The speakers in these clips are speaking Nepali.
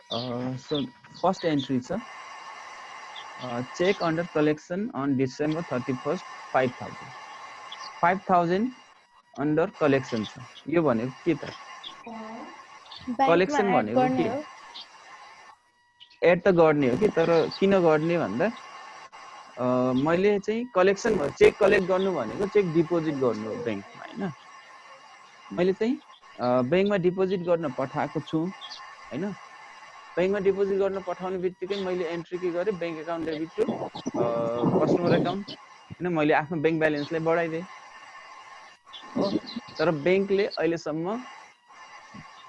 So first entry छ check under collection on December 31st 5,000 under collection छ। यो भनेको के त? कलेक्सन भनेको के? एड त गर्ने हो कि, तर किन गर्ने भन्दा मैले चाहिँ कलेक्सन चेक कलेक्ट गर्नु भनेको चेक डिपोजिट गर्नु हो बैंकमा, हैन? मैले चाहिँ बैंकमा डिपोजिट गर्न पठाएको छु, हैन? बैंकमा डिपोजिट गर्न पठाउने बित्तिकै मैले एन्ट्री के गरे, bank account debit to customer account, हैन? मैले आफ्नो बैंक ब्यालेन्सलाई बढाइदिए हो। तर बैंकले अहिलेसम्म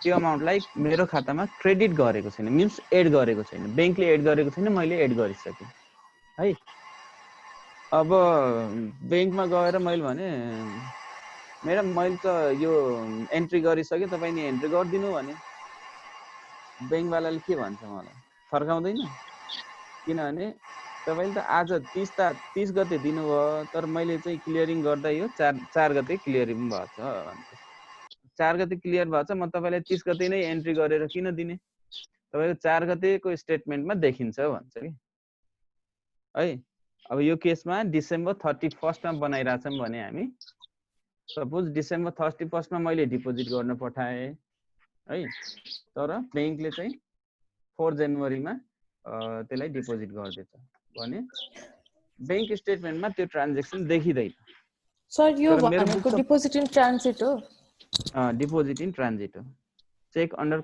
त्यो अमाउन्टलाई मेरो खातामा क्रेडिट गरेको छैन, मिन्स एड गरेको छैन। बैंकले एड गरेको छैन, मैले एड गरिसके है। अब बैंकमा गएर मैले भने मैडम मैले त यो एन्ट्री गरिसके, तपाईले एन्ट्री गर्दिनु भने बैंकवालाले के भन्छ मलाई? फर्काउँदैन। किनभने तपाईले त आज 30 गते दिनुभयो, तर मैले चाहिँ क्लियरिङ गर्दा यो 4 गते क्लियरिङ भएछ भन्छ। 4 गते क्लियर भएछ, म तपाईलाई 30 गते नै एन्ट्री गरेर किन दिने? तपाईको 4 गतेको स्टेटमेन्टमा देखिन्छ भन्छ के है। अब यो केसमा डिसेम्बर 31st मा बनाइराछौं भने हामी सपोज डिसेम्बर 31st मा मैले डिपोजिट गर्न पठाए है, तर बैंकले चाहिँ 4 जनवरीमा त्यसलाई डिपोजिट गर्दैछ भने बैंक स्टेटमेन्टमा त्यो ट्रान्ज्याक्सन देखिदैन। सर यो भनेको डिपोजिट इन ट्रान्जिट हो? डिपोजिट इन ट्रान्जिट हो। चेक अन्डर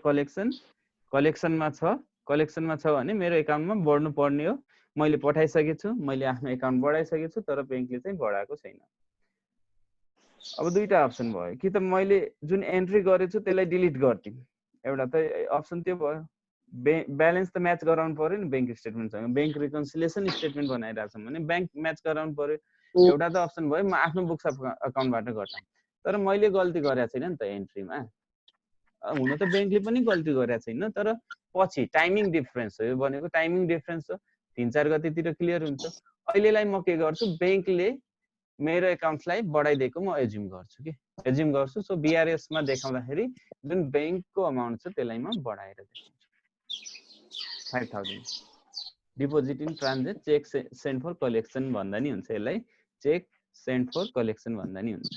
कलेक्सनमा छ भने मेरो एकाउन्टमा बढ्नु पर्ने हो। मैले पठाइसकेको छु, मैले आफ्नो एकाउन्ट बढाइसकेको छु, तर बैंकले चाहिँ बढाएको छैन। अब दुईटा अप्सन भयो, कि त मैले जुन एन्ट्री गरेछु त्यसलाई डिलिट गर्दिन, एउटा त अप्सन त्यो भयो। ब्यालेन्स त म्याच गराउनु पर्यो नि बैंक स्टेटमेन्टसँग, बैंक रिकन्सिलिएसन स्टेटमेन्ट बनाइरहेछौँ भने बैंक म्याच गराउनु पर्यो। एउटा त अप्सन भयो म आफ्नो बुक्स अकाउन्टबाट घटाउँ, तर मैले गल्ती गरेको छैन नि त एन्ट्रीमा। हुन त बैंकले पनि गल्ती गरेको छैन, तर पछि टाइमिङ डिफरेन्स हो। यो भनेको टाइमिङ डिफरेन्स हो, 3-4 गतेतिर क्लियर हुन्छ। अहिलेलाई म के गर्छु, बैंकले मेरो एकाउन्टलाई बढाइदिएको म एज्युम गर्छु सो बीआरएस मा देखाउँदाखेरि जुन बैंकको अमाउन्ट छ त्यसलाई म बढाएर देखाउँछु। 5000 deposit in transit cheque send for collection भन्दा नि हुन्छ, यसलाई चेक सेन्ड फर कलेक्सन भन्दा नि हुन्छ।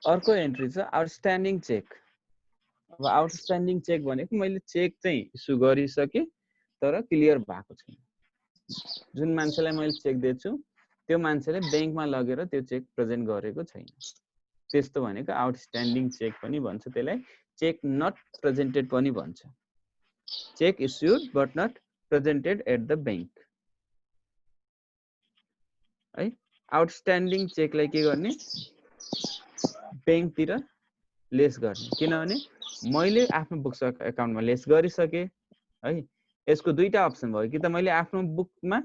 अर्को एन्ट्री छ आउटस्ट्यान्डिङ चेक। अब आउटस्ट्यान्डिङ चेक भनेको मैले चेक चाहिँ इस्यु गरिसके तर क्लियर भएको छैन। जुन मान्छेलाई मैले चेक दिएछु त्यो मान्छेले बैंकमा लगेर त्यो चेक प्रेजेन्ट गरेको छैन, त्यस्तो भनेको आउटस्ट्यान्डिङ चेक पनि भन्छ। त्यसलाई चेक नट प्रेजेन्टेड पनि भन्छ। Cheque issued but not presented at the bank है। आउटस्ट्यान्डिङ चेकलाई के गर्ने, बैंकतिर लेस गर्ने, किनभने मैले आफ्नो बुक्स अकाउन्टमा लेस गरिसके है। यसको दुईटा अप्सन भयो, कि त मैले आफ्नो बुकमा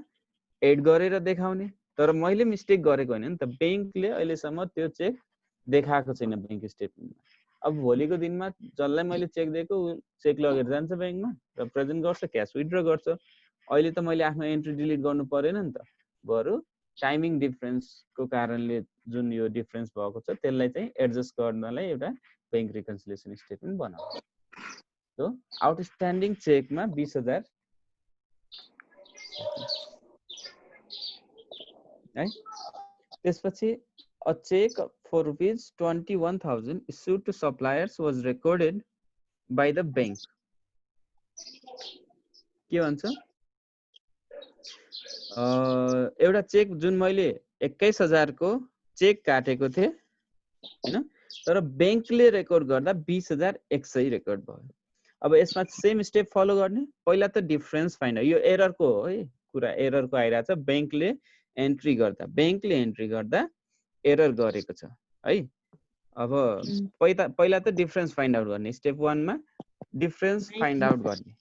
एड गरेर देखाउने, तर मैले मिस्टेक गरेको हैन नि त। बैंकले अहिलेसम्म त्यो चेक देखाएको छैन बैंक स्टेटमेन्टमा। अब भोलिको दिनमा जसलाई मैले चेक दिएको चेक लगेर जान्छ बैंकमा र प्रेजेन्ट गर्छ, क्यास विथड्र गर्छ। अहिले त मैले आफ्नो एन्ट्री डिलिट गर्नु परेन नि त, बरु टाइमिङ डिफरेन्सको कारणले जुन यो डिफरेन्स भएको छ त्यसलाई चाहिँ एडजस्ट गर्नलाई एउटा बैंक रिकन्सिलिएसन स्टेटमेन्ट बनाउँछ। सो आउटस्ट्यान्डिङ चेकमा 20,000 है। त्यसपछि a check for ₹21,000 issued to suppliers was recorded by the bank। के भन्छ, एउटा चेक जुन मैले 21,000 को चेक काटेको थिए हैन, तर बैंकले रेकर्ड गर्दा 20,100 रेकर्ड भयो। अब यसमा सेम स्टेप फलो गर्ने। पहिला त डिफरेन्स फाइन्ड, यो एररको हो है कुरा, एररको आइराछ। बैंकले एन्ट्री गर्दा एरर गरेको छ है। अब पहिला त डिफरेन्स फाइन्ड आउट गर्ने। स्टेप 1 मा डिफरेन्स फाइन्ड आउट गर्ने।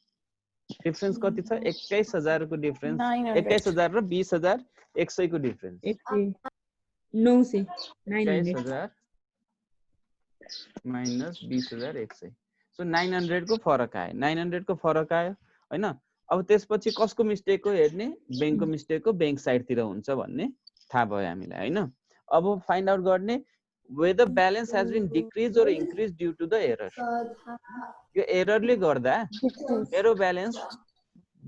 डिफरेन्स कति छ? 21,000 को डिफरेन्स, 21,000 र 20,100 को डिफरेन्स 21,000 माइनस 20,100 सो 900 को फरक आयो, 900 को फरक आयो हैन। अब त्यसपछि कसको मिस्टेक हो हेर्ने, बैंकको मिस्टेक हो, बैंक साइडतिर हुन्छ भन्ने थाहा भयो हामीलाई हैन। अब फाइन्ड आउट गर्ने whether balance has been decreased or increased due to the error। यो एररले गर्दा मेरो ब्यालेन्स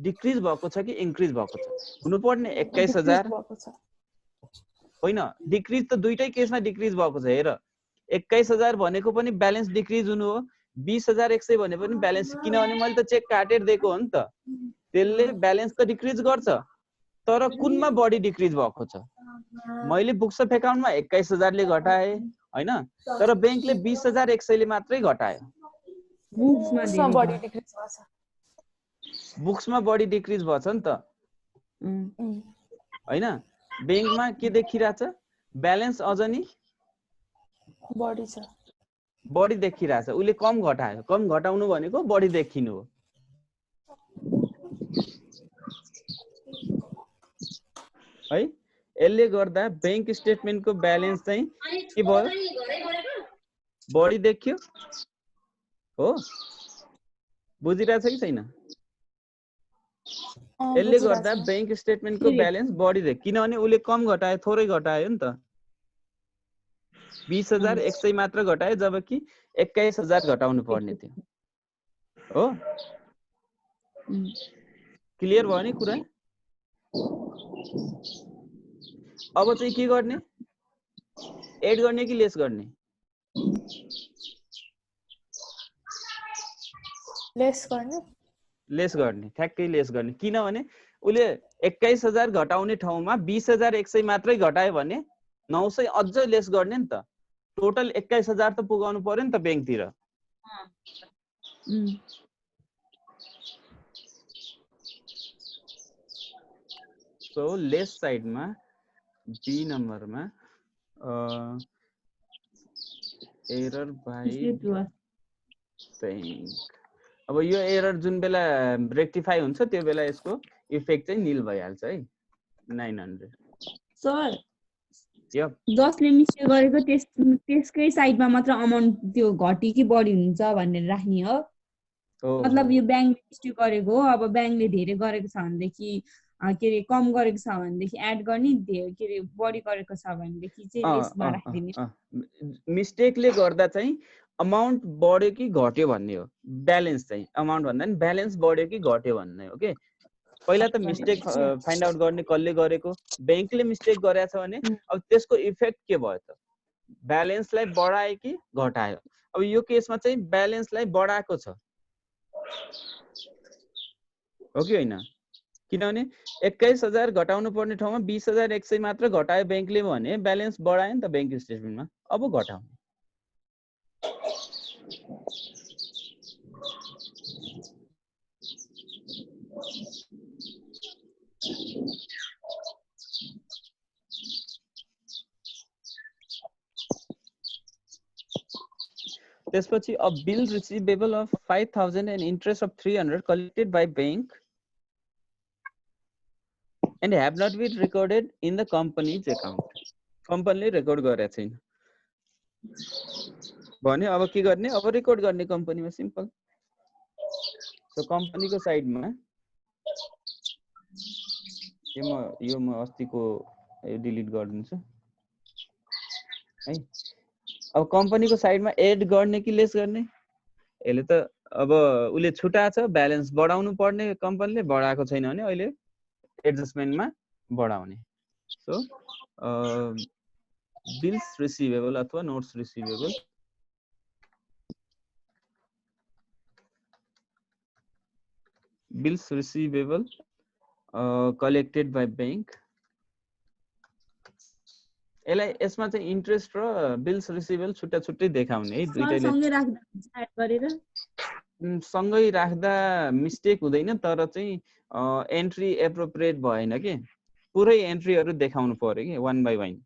डिक्रिज भएको छ कि इन्क्रिज भएको छ? हुनुपर्ने 21000 होइन, डिक्रिज त दुईटै केसमा डिक्रिज भएको छ। हेर 21000 भनेको पनि ब्यालेन्स डिक्रिज हुनु हो, 20100 भने पनि ब्यालेन्स, किनभने मैले त चेक काटेर दिएको हो नि त, त्यसले ब्यालेन्स त डिक्रिज गर्छ, तर कुनमा बढी डिक्रिज भएको छ? मैले बुक्स अफ एकाउन्टमा 21000 ले घटाए हैन, तर बैंकले 20100 ले मात्रै घटायो। बुक्समा बढी डिक्रिज भछ नि त हैन। बैंकमा के देखिरहेछ, ब्यालेन्स अझ नि बढी छ, बढी देखिरहेछ, उले कम घटायो। कम घटाउनु भनेको बढी देखिनु हो है। यसले गर्दा बैंक स्टेटमेन्टको ब्यालेन्स चाहिँ के भयो, बढी देखियो हो। बुझिरहेछ कि छैन? यसले गर्दा बैंक स्टेटमेन्टको ब्यालेन्स बढी देखियो, किनभने उले कम घटायो, थोरै घटायो नि त। 20100 मात्र घटायो, जबकि 21000 घटाउनु पर्ने थियो हो। क्लियर भयो नि कुरा? अब चाहिँ के गर्ने, एड गर्ने कि लेस गर्ने? लेस गर्ने। लेस गर्ने, ठ्याक्कै लेस गर्ने। किनभने उले 21000 घटाउने ठाउँमा 20100 मात्रै घटायो भने 900 अझ लेस गर्ने नि त। टोटल 21000 त पुगाउनु पर्यो नि त बैंकतिर। सो लेस साइडमा बी नम्बरमा एरर बाइ बैंक। अब यो एरर जुन बेला रेक्टिफाई हुन्छ त्यो बेला यसको इफेक्ट चाहिँ निल भइहाल्छ है। 900 सर जसले मिस्टेक गरेको त्यसकै साइडमा मात्र अमाउन्ट त्यो घटी कि बढी हुन्छ भनेर राख्ने हो। मतलब यो ब्याङ्कले मिस्टेक गरेको हो, अब ब्याङ्कले धेरै गरेको छ भनेदेखि के रे कम गरेको छ भनेदेखि एड गर्ने, के रे बढी गरेको छ भनेदेखि चाहिँ लेसमा राखिदिने। मिस्टेकले गर्दा चाहिँ अमाउन्ट बढ्यो कि घट्यो भन्ने हो। ब्यालेन्स चाहिँ अमाउन्ट भन्दा नि ब्यालेन्स बढ्यो कि घट्यो भन्ने हो के। पहिला त मिस्टेक फाइन्ड आउट गर्ने कसले गरेको, बैंकले मिस्टेक गरेछ भने अब त्यसको इफेक्ट के भयो त, ब्यालेन्सलाई बढायो कि घटायो। अब यो केसमा चाहिँ ब्यालेन्सलाई बढाएको छ हो कि हैन? किनभने 21000 घटाउनु पर्ने ठाउँमा 20100 मात्र घटायो बैंकले भने ब्यालेन्स बढायो नि त बैंक स्टेटमेन्टमा। अब घटाउने त्यसपछि a bill receivable of 5000 and interest of 300 collected by bank and have not been recorded in the company's account। कम्पनीले रेकर्ड गरेको छैन भने अब के गर्ने, अब रेकर्ड गर्ने कम्पनीमा, सिम्पल। सो कम्पनीको साइडमा यो म अस्तिको डिलिट गरिदिन्छु है। अब कम्पनीको साइडमा एड गर्ने कि लेस गर्ने? यसले त अब उले छुटा छ, ब्यालेन्स बढाउनु पर्ने कम्पनीले बढाएको छैन भने अहिले एडजस्टमेन्टमा बढाउने। सो बिल्स रिसिभेबल अथवा notes receivable bills receivable collected by bank. यसलाई यसमा चाहिँ इन्ट्रेस्ट र बिल्स रिसिभेबल छुट्टा छुट्टै देखाउने है, दुईटैले सँगै राख्दा मिस्टेक हुँदैन, तर चाहिँ एन्ट्री एप्रोप्रिएट भएन के, पुरै एन्ट्रीहरु देखाउनु पर्यो के one by one.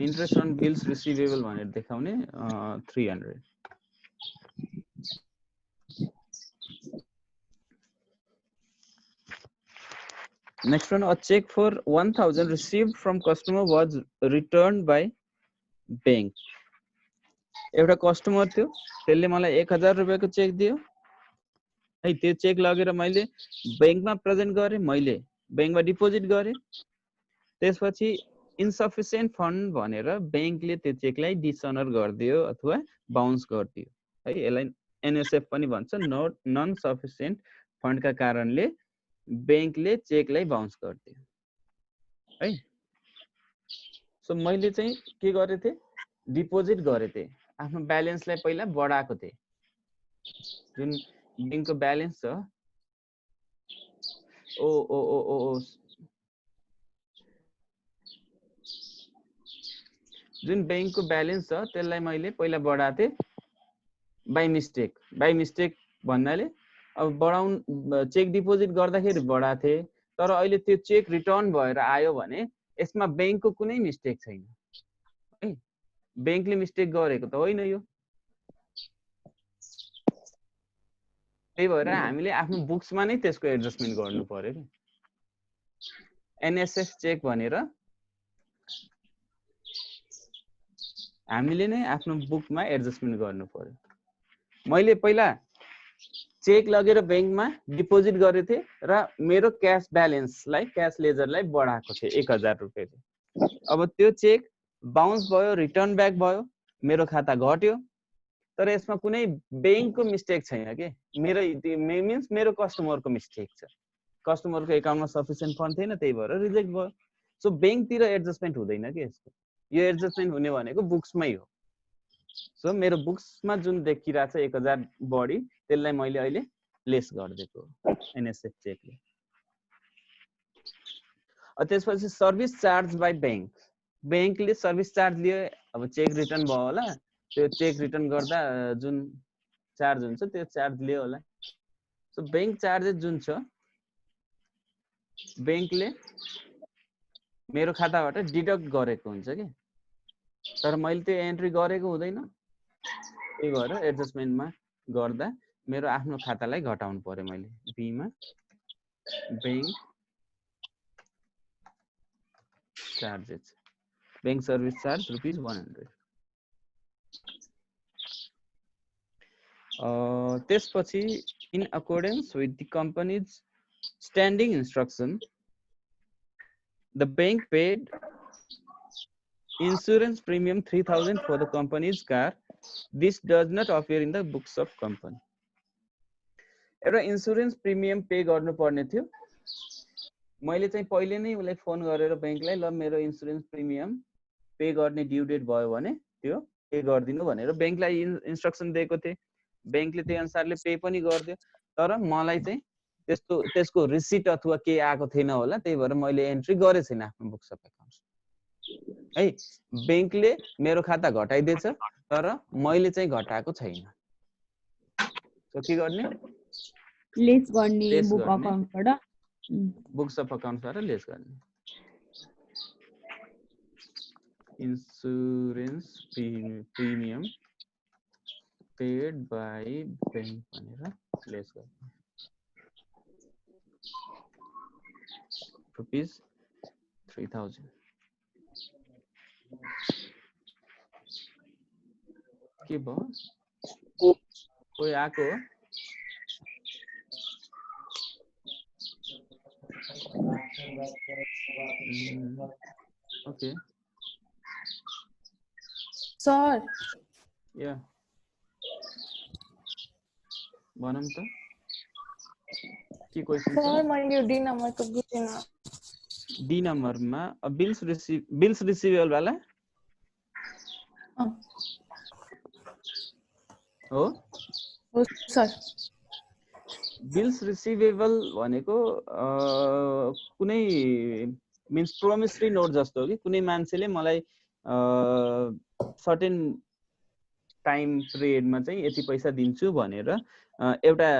Interest on bills receivable भनेर देखाउने 300। Next one, a cheque for 1000 received from customer was return by bank. एउटा कस्टमर थियो, त्यसले मलाई 1000 रुपैयाँको चेक दियो है। त्यो चेक लगेर मैले बैंकमा प्रेजेन्ट गरेँ, मैले बैंकमा डिपोजिट गरेँ। त्यसपछि इन्सफिसिएन्ट फन्ड भनेर बैंकले त्यो चेकलाई डिसअनर गरिदियो अथवा बाउन्स गरिदियो है। यसलाई एनएसएफ पनि भन्छ, नन सफिसिएन्ट फन्डका कारणले बैंकले चेकलाई बाउन्स गरिदियो है। सो मैले चाहिँ के गरे थिएँ, डिपोजिट गरे थिएँ, आफ्नो ब्यालेन्सलाई पहिला बढाएको थिएँ। जुन बैंकको ब्यालेन्स छ, जुन बैंकको ब्यालेन्स छ त्यसलाई मैले पहिला बढाएको थिएँ बाई मिस्टेक भन्नाले अब बढाउन चेक डिपोजिट गर्दाखेरि बढाएको थिएँ, तर अहिले त्यो चेक रिटर्न भएर आयो भने यसमा बैंकको कुनै मिस्टेक छैन है। बैंकले मिस्टेक गरेको त होइन यो। त्यही भएर हामीले आफ्नो बुक्समा नै त्यसको एडजस्टमेन्ट गर्नु पर्यो कि। एनएसएफ चेक भनेर हामीले नै आफ्नो बुकमा एडजस्टमेन्ट गर्नु पर्यो। मैले पहिला चेक लगेर बैंकमा डिपोजिट गरेको थिएँ र मेरो क्याश ब्यालेन्सलाई, क्याश लेजरलाई बढाएको थिएँ 1000 रुपैयाँले। अब त्यो चेक बाउन्स भयो, रिटर्न ब्याक भयो, मेरो खाता घट्यो, तर यसमा कुनै बैंकको मिस्टेक छैन के। मेरो कस्टमरको मिस्टेक छ। कस्टमरको एकाउन्टमा सफिसिएन्ट फन्ड थिएन, त्यही भएर रिजेक्ट भयो। सो बैंकतिर एडजस्टमेन्ट हुँदैन कि यसको। यो एडजस्टमेन्ट हुने भनेको बुक्समै हो। सो मेरो बुक्समा जुन देखिरहेछ 1000 बढी, त्यसलाई मैले अहिले लेस गरिदिएको एनएसएफ चेकले। त्यसपछि सर्भिस चार्ज बाई बैंक। बैंकले सर्भिस चार्ज लियो। अब चेक रिटर्न भयो होला, त्यो चेक रिटर्न गर्दा जुन चार्ज हुन्छ त्यो चार्ज लियो होला। सो बैंक चार्जेस जुन छ, बैंकले मेरो खाताबाट डिडक्ट गरेको हुन्छ कि, तर मैले त्यो एन्ट्री गरेको हुँदैन। त्यही भएर एडजस्टमेन्टमा गर्दा मेरो आफ्नो खातालाई घटाउनु पर्यो। मैले बीमा bank charges, bank service charge ₹100। त्यसपछि in accordance with the companies standing instruction, the bank paid insurance premium 3000 for the company's car. This does not appear in the books of company. एउटा इन्स्योरेन्स प्रिमियम पे गर्नु पर्ने थियो। मैले चाहिँ पहिले नै उलाई फोन गरेर बैंकलाई ल मेरो इन्स्योरेन्स प्रिमियम पे गर्ने ड्यू डेट भयो भने त्यो पे गरिदिनु भनेर बैंकलाई इन्स्ट्रक्सन दिएको थिए। बैंकले त्यही अनुसारले पे पनि गर्दियो, तर मलाई चाहिँ त्यसको रिसिट अथवा के आएको थिएन होला। त्यही भएर मैले एन्ट्री गरे छैन आफ्नो बुक्स अफ अकाउन्ट्स है। बैंकले मेरो खाता घटाइदिएछ, तर मैले चाहिँ घटाएको छैन। सो के गर्ने, लेस गर्ने बुक अकाउन्टबाट, बुक्स अफ अकाउन्ट्सबाट लेस गर्ने। Insurance premium paid by bank भनेर लेस गर्ने। ₹3000 के भयो, कोही आएको हो? ओके सर, या भनौँ त के क्वेशन छ? सर मैले यो डी नम्बरको बुझेन। डी नम्बरमा बिल्स रिसिभेबल वाला हो सर। बिल्स रिसिभेबल भनेको कुनै मिन्स प्रोमिसरी नोट जस्तो हो कि कुनै मान्छेले मलाई सर्टेन टाइम पिरियडमा चाहिँ यति पैसा दिन्छु भनेर एउटा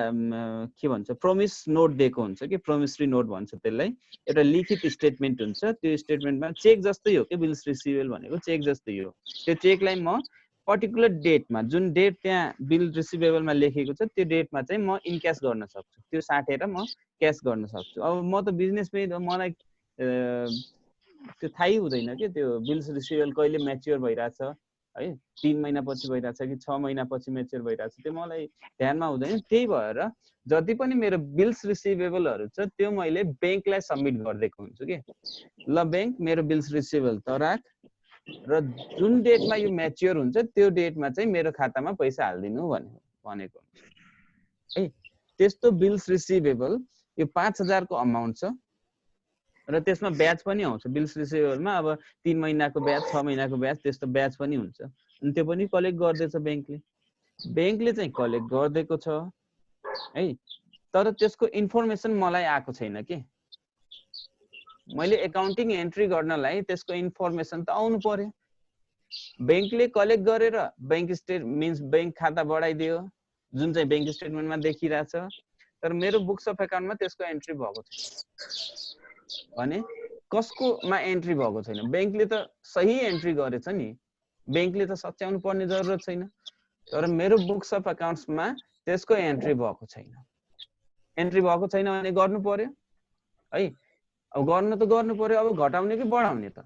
के भन्छ प्रोमिस नोट दिएको हुन्छ कि प्रोमिसरी नोट भन्छ त्यसलाई। एउटा लिखित स्टेटमेन्ट हुन्छ, त्यो स्टेटमेन्टमा चेक जस्तै हो कि बिल्स रिसिभेबल भनेको चेक जस्तै हो। त्यो चेकलाई म पर्टिकुलर डेटमा जुन डेट त्यहाँ बिल रिसिभेबलमा लेखेको छ त्यो डेटमा चाहिँ म इनक्यास गर्न सक्छु, त्यो साटेर म क्यास गर्न सक्छु। अब म त बिजनेसमै मलाई त्यो थाहै हुँदैन कि त्यो बिल्स रिसिभेबल कहिले म्याच्योर भइरहेछ है, 3 महिनापछि भइरहेछ कि 6 महिनापछि म्याच्योर भइरहेछ, त्यो मलाई ध्यानमा हुँदैन। त्यही भएर जति पनि मेरो बिल्स रिसिभेबलहरू छ त्यो मैले ब्याङ्कलाई सबमिट गरिदिएको हुन्छु कि ल ब्याङ्क मेरो बिल्स रिसिभेबल त राख र जुन डेटमा यो म्याच्योर हुन्छ त्यो डेटमा चाहिँ मेरो खातामा पैसा हालिदिनु भनेको है। त्यस्तो बिल्स रिसिभेबल यो 5000 को अमाउन्ट छ र त्यसमा ब्याज पनि आउँछ। बिल्स रिसिभेबलमा अब 3 महिनाको ब्याज, 6 महिनाको ब्याज, त्यस्तो ब्याज पनि हुन्छ। अनि त्यो पनि कलेक्ट गर्दैछ ब्याङ्कले चाहिँ कलेक्ट गर्दैको छ है। तर त्यसको इन्फर्मेसन मलाई आएको छैन कि मैले एकाउन्टिङ एन्ट्री गर्नलाई त्यसको इन्फर्मेसन त आउनु पर्यो। ब्याङ्कले कलेक्ट गरेर ब्याङ्क स्टेट मिन्स ब्याङ्क खाता बढाइदियो जुन चाहिँ ब्याङ्क स्टेटमेन्टमा देखिरहेछ, तर मेरो बुक्स अफ एकाउन्टमा त्यसको एन्ट्री भएको छैन भने कसकोमा एन्ट्री भएको छैन। ब्याङ्कले त सही एन्ट्री गरेछ नि, ब्याङ्कले त सच्याउनु पर्ने जरुरत छैन, तर मेरो बुक्स अफ एकाउन्ट्समा त्यसको एन्ट्री भएको छैन। एन्ट्री भएको छैन भने गर्नु पर्यो है। अब गर्नु त गर्नु पर्यो, अब घटाउने कि बढाउने त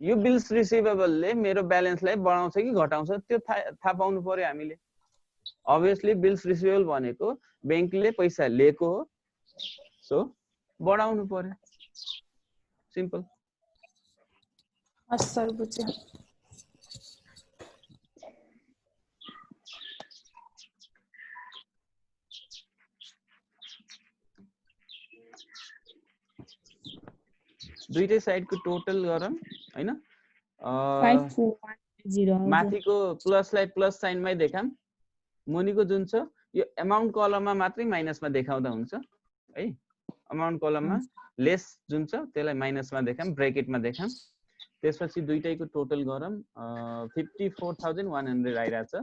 यो बिल्स रिसिभेबलले मेरो ब्यालेन्सलाई बढाउँछ कि घटाउँछ त्यो थाहा पाउनु पर्यो हामीले। अभियसली बिल्स रिसिभेबल भनेको ब्याङ्कले पैसा लिएको हो, सो बढाउनु पर्यो, सिम्पल। हस् सर, बुझ्यो। दुईटै साइडको टोटल गरौँ हैन, 5410 माथिको प्लसलाई प्लस साइनमै देखाम, मुनिको जुन छ यो अमाउन्ट कलममा मात्रै माइनसमा देखाउँदा हुन्छ है। अमाउन्ट कलममा लेस जुन छ त्यसलाई माइनसमा देखाम, ब्रेकेटमा देखाम। त्यसपछि दुईटैको टोटल गरौँ, 54,100 आइरहेछ।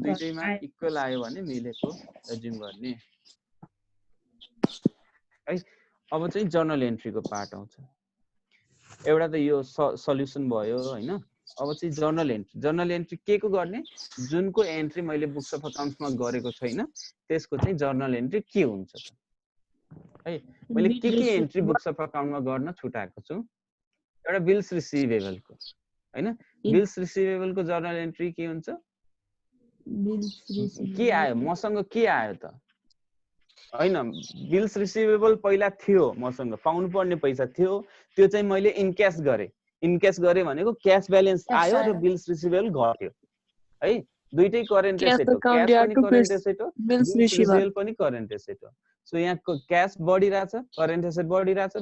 दुईटैमा इक्वल आयो भने मिलेको एज्युम गर्ने है। अब चाहिँ जर्नल एन्ट्रीको पार्ट आउँछ। एउटा त यो सल्युसन भयो हैन। अब चाहिँ जर्नल एन्ट्री के को गर्ने, जुनको एन्ट्री मैले बुक्स अफ अकाउन्ट्समा गरेको छैन त्यसको चाहिँ जर्नल एन्ट्री के हुन्छ है। मैले के एन्ट्री बुक्स अफ अकाउन्टमा गर्न छुटाएको छु, एउटा बिल्स रिसिभेबलको हैन। बिल्स रिसिभेबलको जर्नल एन्ट्री के हुन्छ, के आयो मसँग, के आयो त हैन। बिल्स रिसिभेबल पहिला थियो मसँग, पाउनु पर्ने पैसा थियो, त्यो चाहिँ मैले इनक्यास गरे। इनक्यास गरे भनेको क्याश ब्यालेन्स आयो र बिल्स रिसिभेबल घट्यो है। दुईटै करेन्ट एसेट हो, क्याश पनि करेन्ट एसेट हो, बिल्स रिसिभेबल पनि करेन्ट एसेट हो। सो यहाँ क्याश बढिरहेछ, करेन्ट एसेट बढिरहेछ,